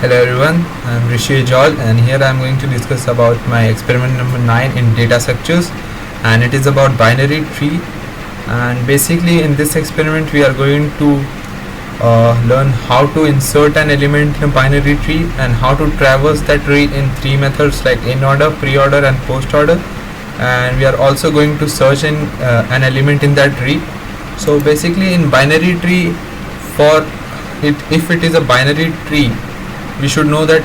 Hello everyone, I'm Rishi Ajol and here I'm going to discuss about my experiment number 9 in data structures, and it is about binary tree. And basically in this experiment we are going to learn how to insert an element in a binary tree and how to traverse that tree in three methods like in order, pre-order and post-order. And we are also going to search in an element in that tree. So basically in binary tree, for it, if it is a binary tree, we should know that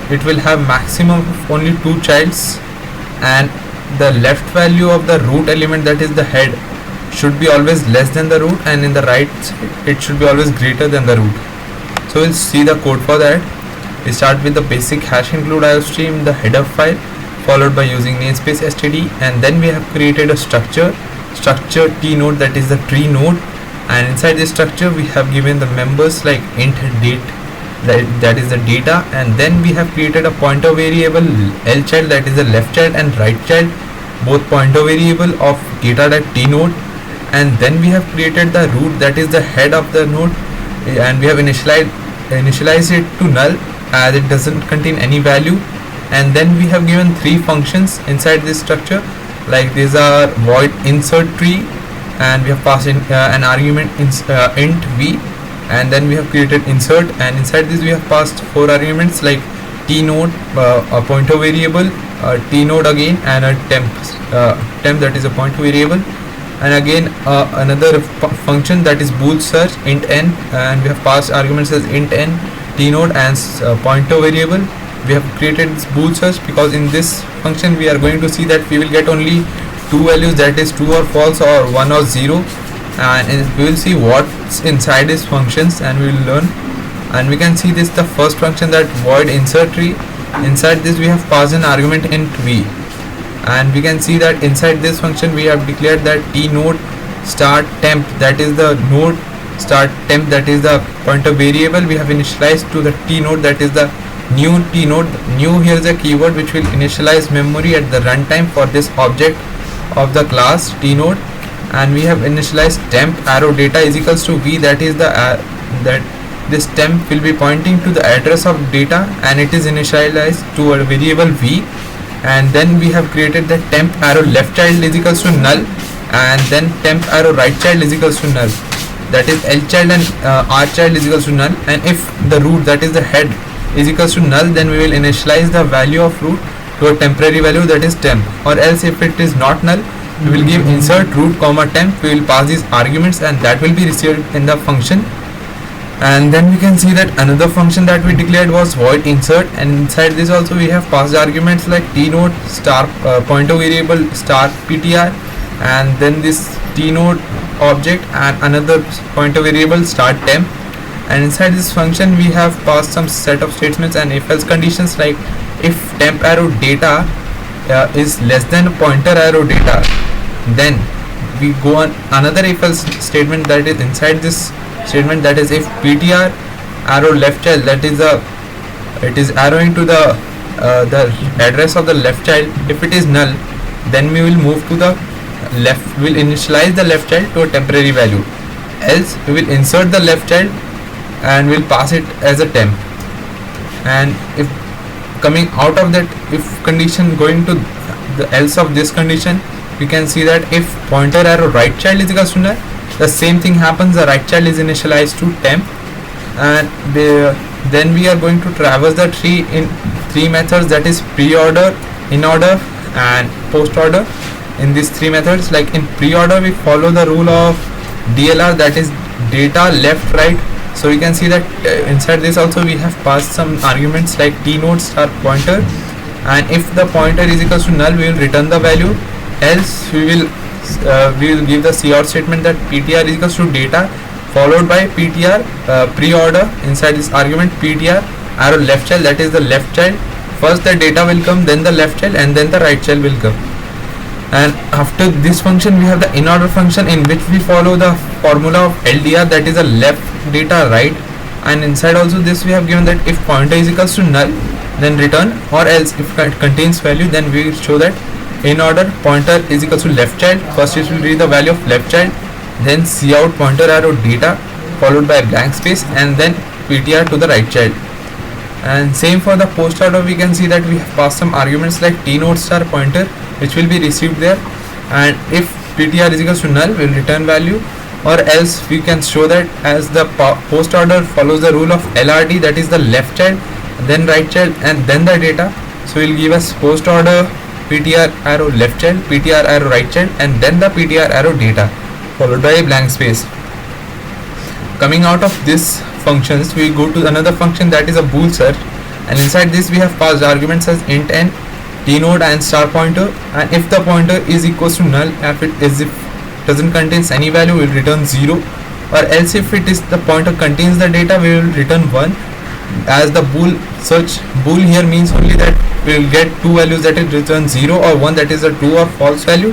it will have maximum of only two childs, and the left value of the root element, that is the head, should be always less than the root, and in the right it should be always greater than the root. So we'll see the code for that. We start with the basic hash include iostream, the header file, followed by using namespace std, and then we have created a structure t node, that is the tree node, and inside this structure we have given the members like int date, that is the data, and then we have created a pointer variable L child, that is the left child, and right child, both pointer variable of data.t node, and then we have created the root, that is the head of the node, and we have initialized it to null as it doesn't contain any value. And then we have given three functions inside this structure, like these are void insert tree, and we have passed in an argument int v, and then we have created insert, and inside this we have passed four arguments like t node, a pointer variable, t node again, and a temp, that is a pointer variable, and again another function, that is bool search int n, and we have passed arguments as int n, t node, and pointer variable. We have created this bool search because in this function we are going to see that we will get only two values, that is true or false, or 1 or 0, and we will see what's inside these functions and we will learn. And we can see this, the first function, that void insert tree. Inside this we have passed an argument int v, and we can see that inside this function we have declared that t node start temp, that is the node start temp, that is the pointer variable we have initialized to the t node, that is the new t node. New here is a keyword which will initialize memory at the runtime for this object of the class t node, and we have initialized temp arrow data is equals to v, that is the that this temp will be pointing to the address of data, and it is initialized to a variable v. And then we have created the temp arrow left child is equals to null, and then temp arrow right child is equals to null, that is L child and R child is equals to null. And if the root, that is the head, is equals to null, then we will initialize the value of root to a temporary value, that is temp, or else if it is not null we will give insert root comma temp. We will pass these arguments and that will be received in the function. And then we can see that another function that we declared was void insert, and inside this also we have passed arguments like t node star pointer variable star ptr, and then this t node object and another pointer variable start temp. And inside this function we have passed some set of statements and if else conditions, like if temp arrow data is less than pointer arrow data, then we go on another if else statement, that is inside this statement, that is if ptr arrow left child, that is it is arrowing to the address of the left child, if it is null then we will move to the left, will initialize the left child to a temporary value, else we will insert the left child and we'll pass it as a temp. And if coming out of that if condition, going to the else of this condition, we can see that if pointer arrow right child is equals to null, the same thing happens, the right child is initialized to temp. And then we are going to traverse the tree in three methods, that is pre-order, in order and post-order. In these three methods, like in pre-order we follow the rule of DLR, that is data left right. So we can see that inside this also we have passed some arguments like t node star pointer, and if the pointer is equals to null we will return the value, else we will give the cout statement that ptr is equals to data followed by ptr pre-order, inside this argument ptr arrow left child, that is the left child, first the data will come, then the left child, and then the right child will come. And after this function we have the in order function in which we follow the formula of LDR, that is a left data right, and inside also this we have given that if pointer is equals to null then return, or else if it contains value then we will show that in order pointer is equals to left child, first it will read the value of left child, then cout pointer arrow data followed by a blank space, and then ptr to the right child. And same for the post order, we can see that we have passed some arguments like t node star pointer, which will be received there, and if ptr is equals to null, we will return value, or else we can show that as the post order follows the rule of LRD, that is the left child, then right child, and then the data. So will give us post order ptr arrow left child, ptr arrow right child, and then the ptr arrow data followed by a blank space. Coming out of this functions, we go to another function, that is a bool search, and inside this we have passed arguments as int n, t node, and star pointer, and if the pointer is equals to null, if doesn't contains any value, we will return 0, or else if it is the pointer contains the data, we will return 1. As the bool search, bool here means only that we will get two values, that is return 0 or 1, that is a true or false value,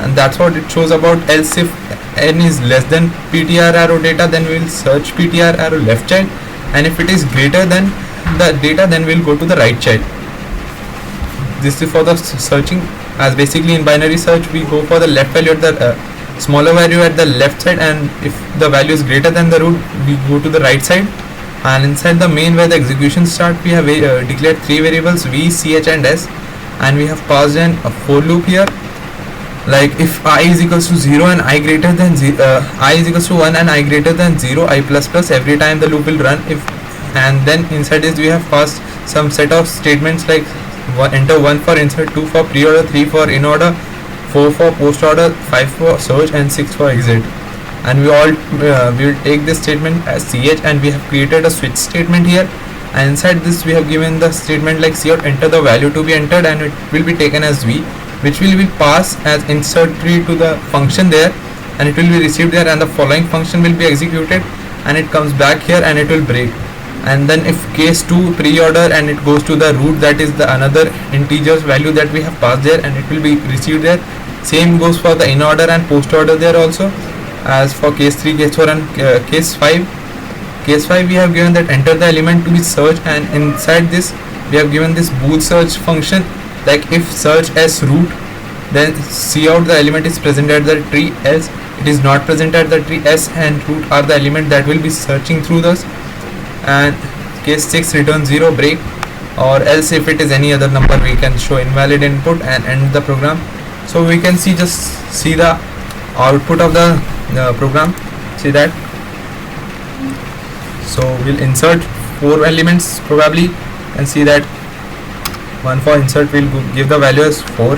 and that's what it shows about. Else if n is less than ptr arrow data, then we will search ptr arrow left child, and if it is greater than the data, then we will go to the right child. This is for the searching, as basically in binary search we go for the left value at the smaller value at the left side, and if the value is greater than the root, we go to the right side. And inside the main where the execution start, we have declared three variables v, ch, and s, and we have passed in a for loop here. Like if I is equals to 0 and I greater than I is equals to 1 and I greater than 0, I plus plus, every time the loop will run. If and then inside this we have passed some set of statements like enter 1 for insert, 2 for pre-order, 3 for in order, 4 for post order, 5 for search, and 6 for exit. And we will take this statement as ch, and we have created a switch statement here, and inside this we have given the statement like cout enter the value to be entered, and it will be taken as v, which will be passed as insert tree to the function there, and it will be received there, and the following function will be executed, and it comes back here and it will break. And then if case 2 pre-order, and it goes to the root, that is the another integers value that we have passed there, and it will be received there. Same goes for the in order and post order there also, as for case 3, case 4, and case 5. Case 5 we have given that enter the element to be searched, and inside this we have given this bool search function, like if search as root, then cout the element is present at the tree, else it is not present at the tree. S and root are the element that will be searching through this. And case 6 return 0 break, or else if it is any other number we can show invalid input and end the program. So we can see the output of the program, see that. So we'll insert 4 elements probably, and see that one for insert will give the value as 4,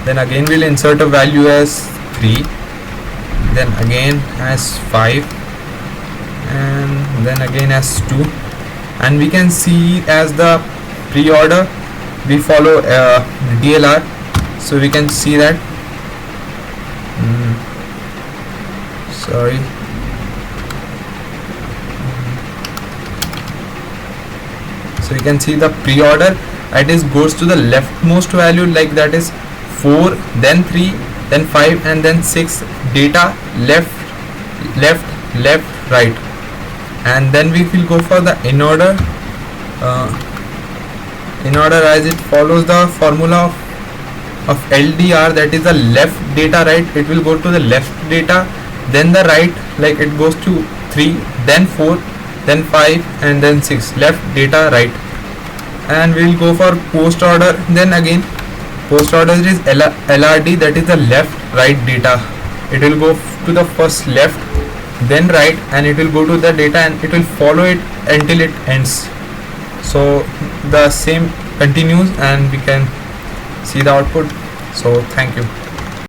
then again we'll insert a value as 3, then again as 5, and then again as 2, and we can see as the pre-order we follow DLR, so we can see that so you can see the pre-order, it is goes to the leftmost value, like that is 4, then 3, then 5, and then 6, data left, right, and then we will go for the in order as it follows the formula of LDR, that is the left data right, it will go to the left data, then the right, like it goes to 3, then 4, then 5, and then 6, left data right. And we will go for post order, then again post order is LRD, that is the left right data, it will go to the first left, then right, and it will go to the data, and it will follow it until it ends. So the same continues, and we can see the output. So thank you.